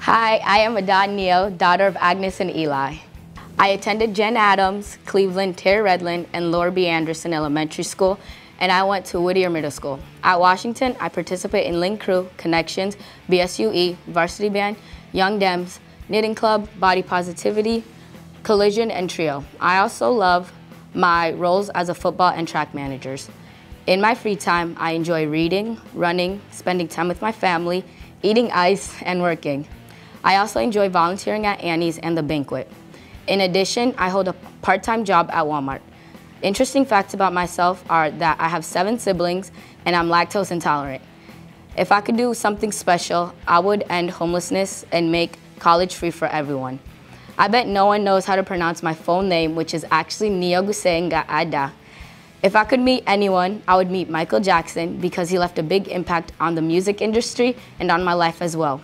Hi, I am Adan Neal, daughter of Agnes and Eli. I attended Jen Adams, Cleveland, Terry Redland, and Laura B. Anderson Elementary School, and I went to Whittier Middle School. At Washington, I participate in Link Crew, Connections, BSUE, Varsity Band, Young Dems, Knitting Club, Body Positivity, Collision, and Trio. I also love my roles as a football and track managers. In my free time, I enjoy reading, running, spending time with my family, eating ice, and working. I also enjoy volunteering at Annie's and the Banquet. In addition, I hold a part-time job at Walmart. Interesting facts about myself are that I have 7 siblings and I'm lactose intolerant. If I could do something special, I would end homelessness and make college free for everyone. I bet no one knows how to pronounce my full name, which is actually Niogusenga Ada. If I could meet anyone, I would meet Michael Jackson because he left a big impact on the music industry and on my life as well.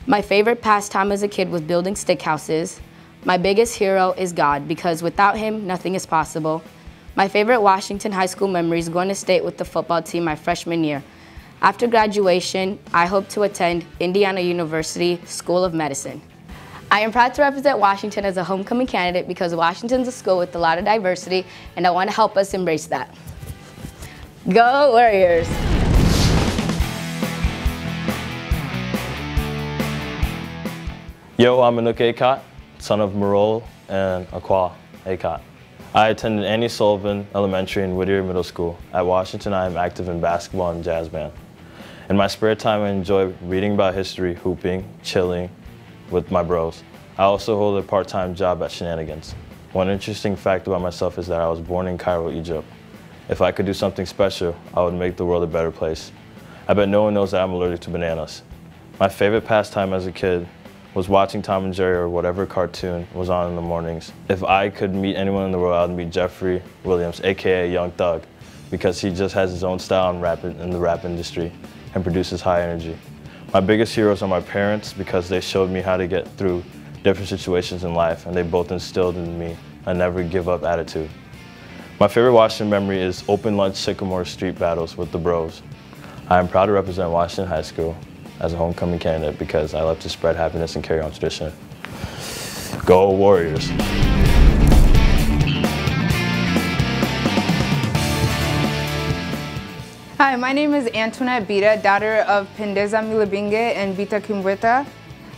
My favorite pastime as a kid was building stick houses. My biggest hero is God because without him, nothing is possible. My favorite Washington High School memory is going to state with the football team my freshman year. After graduation, I hope to attend Indiana University School of Medicine. I am proud to represent Washington as a homecoming candidate because Washington's a school with a lot of diversity and I want to help us embrace that. Go Warriors! Yo, I'm Anouk Akot, son of Marol and Aqua Akot. I attended Annie Sullivan Elementary and Whittier Middle School. At Washington, I am active in basketball and jazz band. In my spare time, I enjoy reading about history, hooping, chilling with my bros. I also hold a part-time job at Shenanigans. One interesting fact about myself is that I was born in Cairo, Egypt. If I could do something special, I would make the world a better place. I bet no one knows that I'm allergic to bananas. My favorite pastime as a kid was watching Tom and Jerry or whatever cartoon was on in the mornings. If I could meet anyone in the world, I would meet Jeffrey Williams, aka Young Thug, because he just has his own style in the rap industry and produces high energy. My biggest heroes are my parents because they showed me how to get through different situations in life, and they both instilled in me a never give up attitude. My favorite Washington memory is open lunch Sycamore Street battles with the bros. I am proud to represent Washington High School as a homecoming candidate because I love to spread happiness and carry on tradition. Go Warriors! Hi, my name is Antoinette Bita, daughter of Pendeza Milibinge and Vita Kimbueta.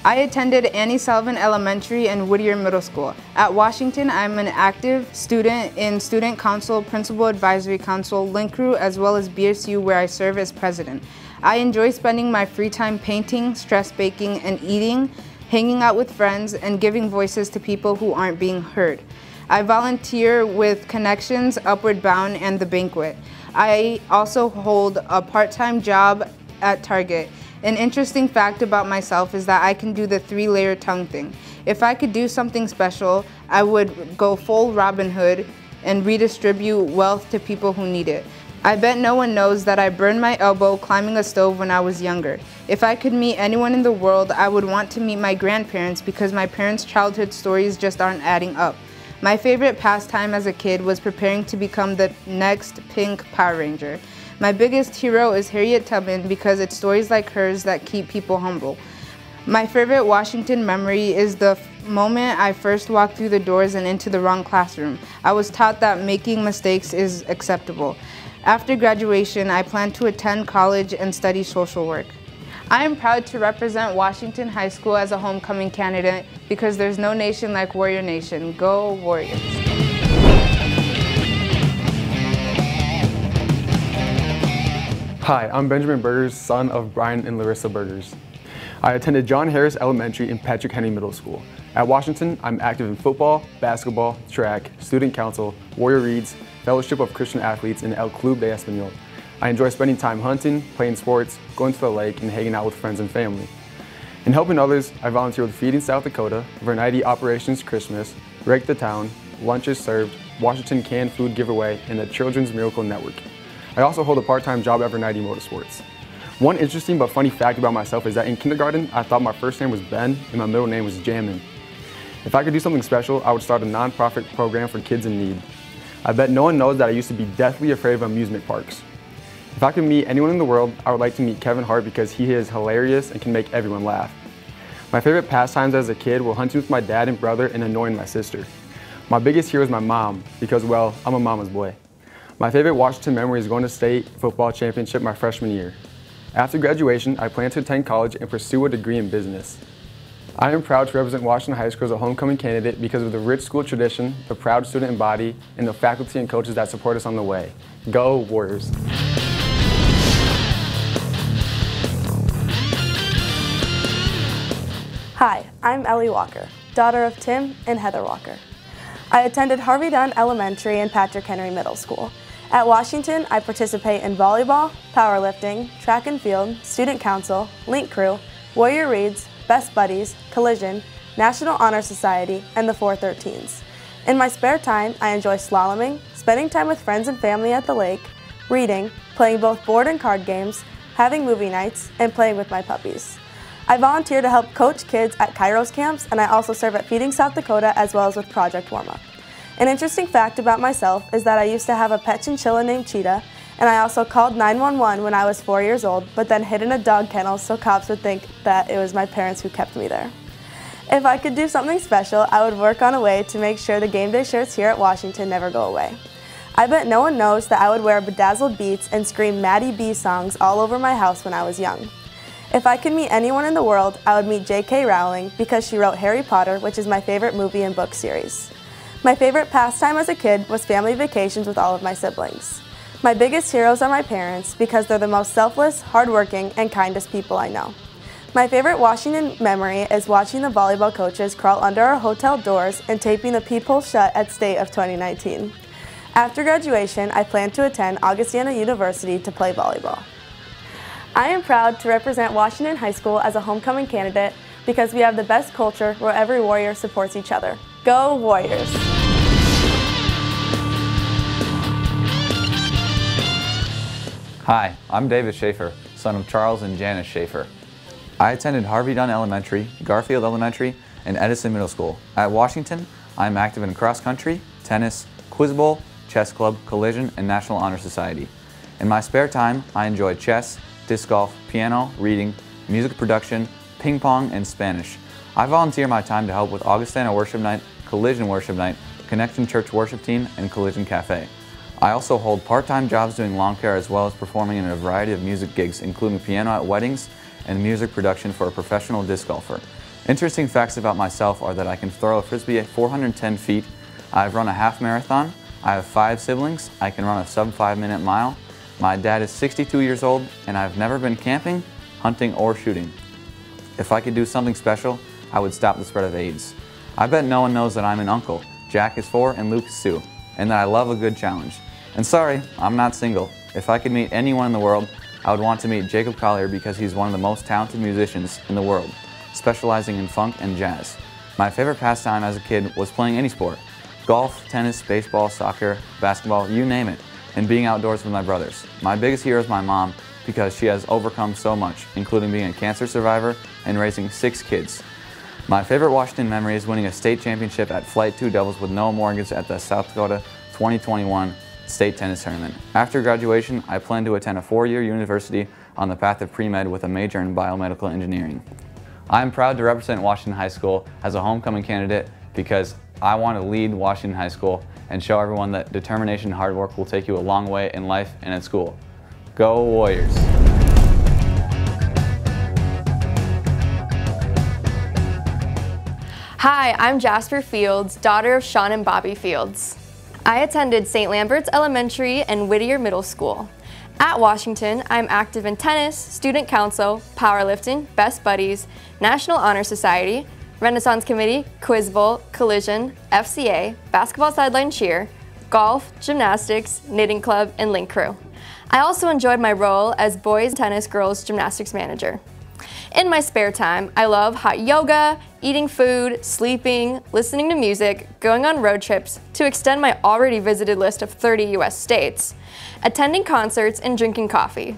I attended Annie Sullivan Elementary and Whittier Middle School. At Washington, I'm an active student in Student Council, Principal Advisory Council, Link Crew, as well as BSU, where I serve as president. I enjoy spending my free time painting, stress baking, and eating, hanging out with friends, and giving voices to people who aren't being heard. I volunteer with Connections, Upward Bound, and The Banquet. I also hold a part-time job at Target. An interesting fact about myself is that I can do the 3-layer tongue thing. If I could do something special, I would go full Robin Hood and redistribute wealth to people who need it. I bet no one knows that I burned my elbow climbing a stove when I was younger. If I could meet anyone in the world, I would want to meet my grandparents because my parents' childhood stories just aren't adding up. My favorite pastime as a kid was preparing to become the next pink Power Ranger. My biggest hero is Harriet Tubman because it's stories like hers that keep people humble. My favorite Washington memory is the moment I first walked through the doors and into the wrong classroom. I was taught that making mistakes is acceptable. After graduation, I plan to attend college and study social work. I am proud to represent Washington High School as a homecoming candidate because there's no nation like Warrior Nation. Go Warriors! Hi, I'm Benjamin Burgers, son of Brian and Larissa Burgers. I attended John Harris Elementary and Patrick Henry Middle School. At Washington, I'm active in football, basketball, track, student council, Warrior Reads, Fellowship of Christian Athletes, and El Club de Español. I enjoy spending time hunting, playing sports, going to the lake, and hanging out with friends and family. In helping others, I volunteer with Feeding South Dakota, Variety Operations Christmas, Rake the Town, Lunches Served, Washington Canned Food Giveaway, and the Children's Miracle Network. I also hold a part-time job at Variety Motorsports. One interesting but funny fact about myself is that in kindergarten, I thought my first name was Ben and my middle name was Jammin. If I could do something special, I would start a non-profit program for kids in need. I bet no one knows that I used to be deathly afraid of amusement parks. If I could meet anyone in the world, I would like to meet Kevin Hart because he is hilarious and can make everyone laugh. My favorite pastimes as a kid were hunting with my dad and brother and annoying my sister. My biggest hero is my mom because, well, I'm a mama's boy. My favorite Washington memory is going to state football championship my freshman year. After graduation, I plan to attend college and pursue a degree in business. I am proud to represent Washington High School as a homecoming candidate because of the rich school tradition, the proud student body, and the faculty and coaches that support us on the way. Go Warriors! Hi, I'm Ellie Walker, daughter of Tim and Heather Walker. I attended Harvey Dunn Elementary and Patrick Henry Middle School. At Washington, I participate in volleyball, powerlifting, track and field, student council, link crew, Warrior Reads, Best Buddies, Collision, National Honor Society, and the 413s. In my spare time, I enjoy slaloming, spending time with friends and family at the lake, reading, playing both board and card games, having movie nights, and playing with my puppies. I volunteer to help coach kids at Kairos camps, and I also serve at Feeding South Dakota as well as with Project Warm Up. An interesting fact about myself is that I used to have a pet chinchilla named Cheetah, and I also called 911 when I was 4 years old, but then hid in a dog kennel so cops would think that it was my parents who kept me there. If I could do something special, I would work on a way to make sure the game day shirts here at Washington never go away. I bet no one knows that I would wear bedazzled beats and scream Maddie B songs all over my house when I was young. If I could meet anyone in the world, I would meet J.K. Rowling because she wrote Harry Potter, which is my favorite movie and book series. My favorite pastime as a kid was family vacations with all of my siblings. My biggest heroes are my parents because they're the most selfless, hardworking, and kindest people I know. My favorite Washington memory is watching the volleyball coaches crawl under our hotel doors and taping the peephole shut at State of 2019. After graduation, I plan to attend Augustana University to play volleyball. I am proud to represent Washington High School as a homecoming candidate because we have the best culture where every Warrior supports each other. Go Warriors! Hi, I'm David Schaefer, son of Charles and Janice Schaefer. I attended Harvey Dunn Elementary, Garfield Elementary, and Edison Middle School. At Washington, I am active in cross country, tennis, quiz bowl, chess club, collision, and National Honor Society. In my spare time, I enjoy chess, disc golf, piano, reading, music production, ping pong, and Spanish. I volunteer my time to help with Augustana Worship Night, Collision Worship Night, Connection Church Worship Team, and Collision Cafe. I also hold part-time jobs doing lawn care as well as performing in a variety of music gigs, including piano at weddings and music production for a professional disc golfer. Interesting facts about myself are that I can throw a frisbee at 410 feet, I've run a half marathon, I have 5 siblings, I can run a sub 5-minute mile, my dad is 62 years old, and I've never been camping, hunting, or shooting. If I could do something special, I would stop the spread of AIDS. I bet no one knows that I'm an uncle. Jack is 4 and Luke is 2, and that I love a good challenge. And sorry, I'm not single. If I could meet anyone in the world, I would want to meet Jacob Collier because he's one of the most talented musicians in the world, specializing in funk and jazz. My favorite pastime as a kid was playing any sport. Golf, tennis, baseball, soccer, basketball, you name it, and being outdoors with my brothers. My biggest hero is my mom because she has overcome so much, including being a cancer survivor and raising 6 kids. My favorite Washington memory is winning a state championship at Flight 2 doubles with Noah Morgans at the South Dakota 2021 State Tennis Tournament. After graduation, I plan to attend a 4-year university on the path of pre-med with a major in biomedical engineering. I am proud to represent Washington High School as a homecoming candidate because I want to lead Washington High School and show everyone that determination and hard work will take you a long way in life and at school. Go Warriors! Hi, I'm Jasper Fields, daughter of Sean and Bobby Fields. I attended St. Lambert's Elementary and Whittier Middle School. At Washington, I'm active in tennis, student council, powerlifting, Best Buddies, National Honor Society, Renaissance Committee, Quiz Bowl, Collision, FCA, basketball sideline cheer, golf, gymnastics, knitting club, and link crew. I also enjoyed my role as boys tennis girls gymnastics manager. In my spare time, I love hot yoga, eating food, sleeping, listening to music, going on road trips to extend my already visited list of 30 US states, attending concerts, and drinking coffee.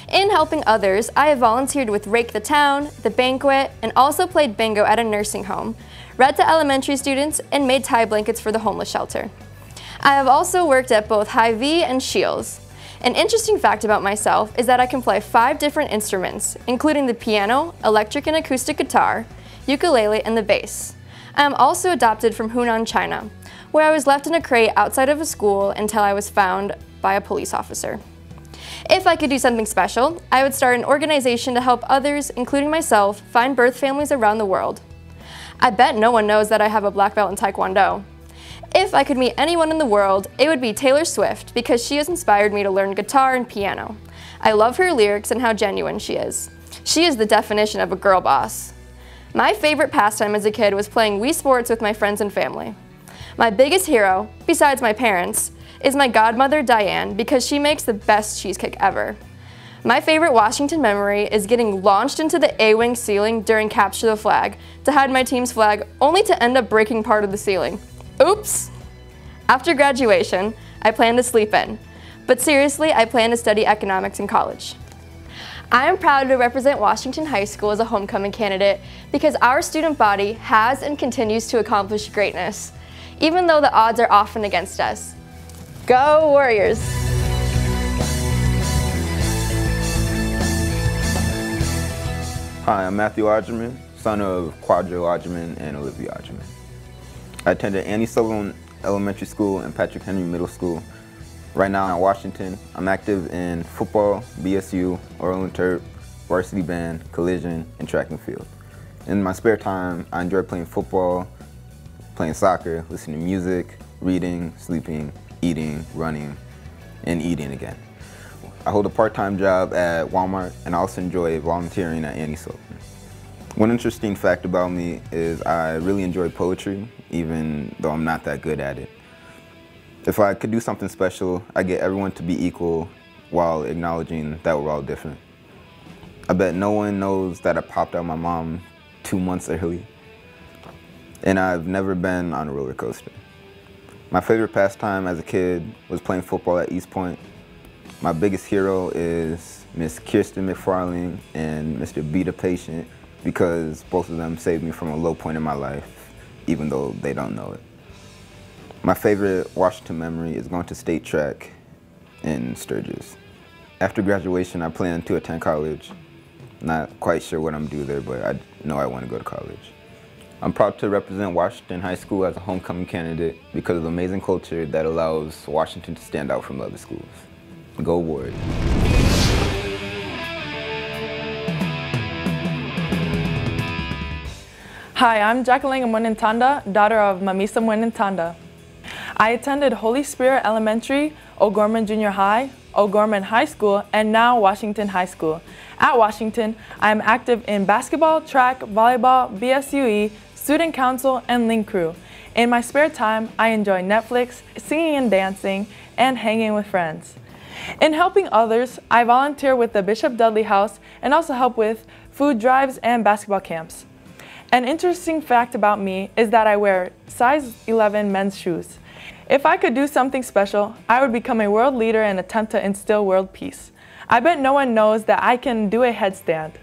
In helping others, I have volunteered with Rake the Town, The Banquet, and also played bingo at a nursing home, read to elementary students, and made tie blankets for the homeless shelter. I have also worked at both Hy-Vee and Shields. An interesting fact about myself is that I can play 5 different instruments, including the piano, electric and acoustic guitar, ukulele, and the bass. I am also adopted from Hunan, China, where I was left in a crate outside of a school until I was found by a police officer. If I could do something special, I would start an organization to help others, including myself, find birth families around the world. I bet no one knows that I have a black belt in Taekwondo. If I could meet anyone in the world, it would be Taylor Swift because she has inspired me to learn guitar and piano. I love her lyrics and how genuine she is. She is the definition of a girl boss. My favorite pastime as a kid was playing Wii Sports with my friends and family. My biggest hero, besides my parents, is my godmother Diane because she makes the best cheesecake ever. My favorite Washington memory is getting launched into the A-wing ceiling during Capture the Flag to hide my team's flag, only to end up breaking part of the ceiling. Oops! After graduation, I plan to sleep in, but seriously, I plan to study economics in college. I am proud to represent Washington High School as a homecoming candidate because our student body has and continues to accomplish greatness, even though the odds are often against us. Go Warriors! Hi, I'm Matthew Odgerman, son of Quadro Odgerman and Olivia Odgerman. I attended Annie Sullivan Elementary School and Patrick Henry Middle School. Right now in Washington, I'm active in football, BSU, Oral and Terp, varsity band, collision, and track and field. In my spare time, I enjoy playing football, playing soccer, listening to music, reading, sleeping, eating, running, and eating again. I hold a part-time job at Walmart and I also enjoy volunteering at Annie Sullivan. One interesting fact about me is I really enjoy poetry, even though I'm not that good at it. If I could do something special, I get everyone to be equal while acknowledging that we're all different. I bet no one knows that I popped out my mom 2 months early, and I've never been on a roller coaster. My favorite pastime as a kid was playing football at East Point. My biggest hero is Miss Kirsten McFarling and Mr. Beta Patient because both of them saved me from a low point in my life, even though they don't know it. My favorite Washington memory is going to state track in Sturgis. After graduation, I plan to attend college. Not quite sure what I'm doing there, but I know I want to go to college. I'm proud to represent Washington High School as a homecoming candidate because of the amazing culture that allows Washington to stand out from other schools. Go Warriors. Hi, I'm Jacqueline Mwenentanda, daughter of Mamisa Mwenentanda. I attended Holy Spirit Elementary, O'Gorman Junior High, O'Gorman High School, and now Washington High School. At Washington, I am active in basketball, track, volleyball, BSUE, student council, and link crew. In my spare time, I enjoy Netflix, singing and dancing, and hanging with friends. In helping others, I volunteer with the Bishop Dudley House and also help with food drives and basketball camps. An interesting fact about me is that I wear size 11 men's shoes. If I could do something special, I would become a world leader and attempt to instill world peace. I bet no one knows that I can do a headstand.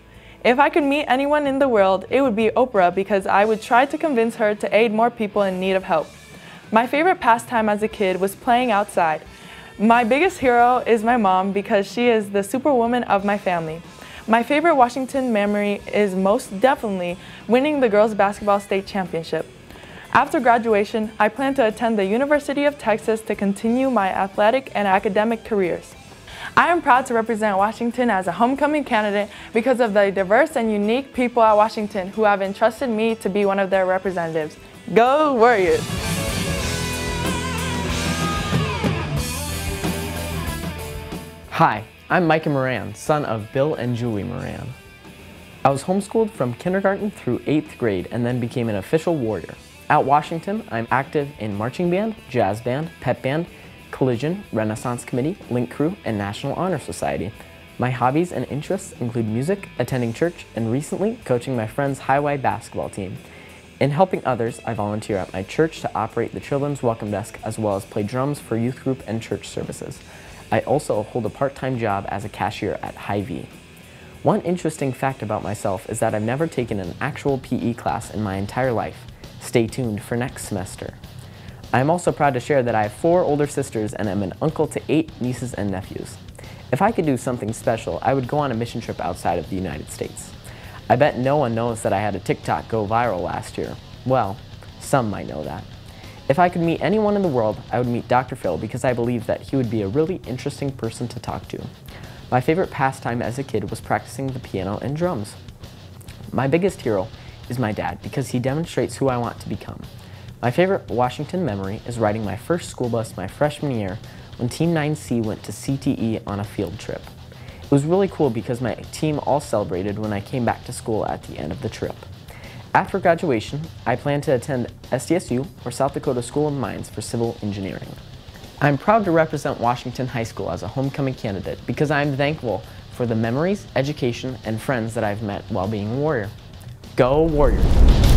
If I could meet anyone in the world, it would be Oprah because I would try to convince her to aid more people in need of help. My favorite pastime as a kid was playing outside. My biggest hero is my mom because she is the superwoman of my family. My favorite Washington memory is most definitely winning the girls basketball state championship. After graduation, I plan to attend the University of Texas to continue my athletic and academic careers. I am proud to represent Washington as a homecoming candidate because of the diverse and unique people at Washington who have entrusted me to be one of their representatives. Go Warriors! Hi, I'm Micah Moran, son of Bill and Julie Moran. I was homeschooled from kindergarten through 8th grade and then became an official warrior. At Washington, I'm active in marching band, jazz band, pep band, collision, Renaissance Committee, Link Crew, and National Honor Society. My hobbies and interests include music, attending church, and recently coaching my friend's Highway basketball team. In helping others, I volunteer at my church to operate the Children's Welcome Desk as well as play drums for youth group and church services. I also hold a part-time job as a cashier at Hy-Vee. One interesting fact about myself is that I've never taken an actual PE class in my entire life. Stay tuned for next semester. I am also proud to share that I have 4 older sisters and am an uncle to 8 nieces and nephews. If I could do something special, I would go on a mission trip outside of the United States. I bet no one knows that I had a TikTok go viral last year. Well, some might know that. If I could meet anyone in the world, I would meet Dr. Phil because I believe that he would be a really interesting person to talk to. My favorite pastime as a kid was practicing the piano and drums. My biggest hero is my dad because he demonstrates who I want to become. My favorite Washington memory is riding my first school bus my freshman year when Team 9C went to CTE on a field trip. It was really cool because my team all celebrated when I came back to school at the end of the trip. After graduation, I plan to attend SDSU or South Dakota School of Mines for civil engineering. I'm proud to represent Washington High School as a homecoming candidate because I am thankful for the memories, education, and friends that I've met while being a Warrior. Go Warriors!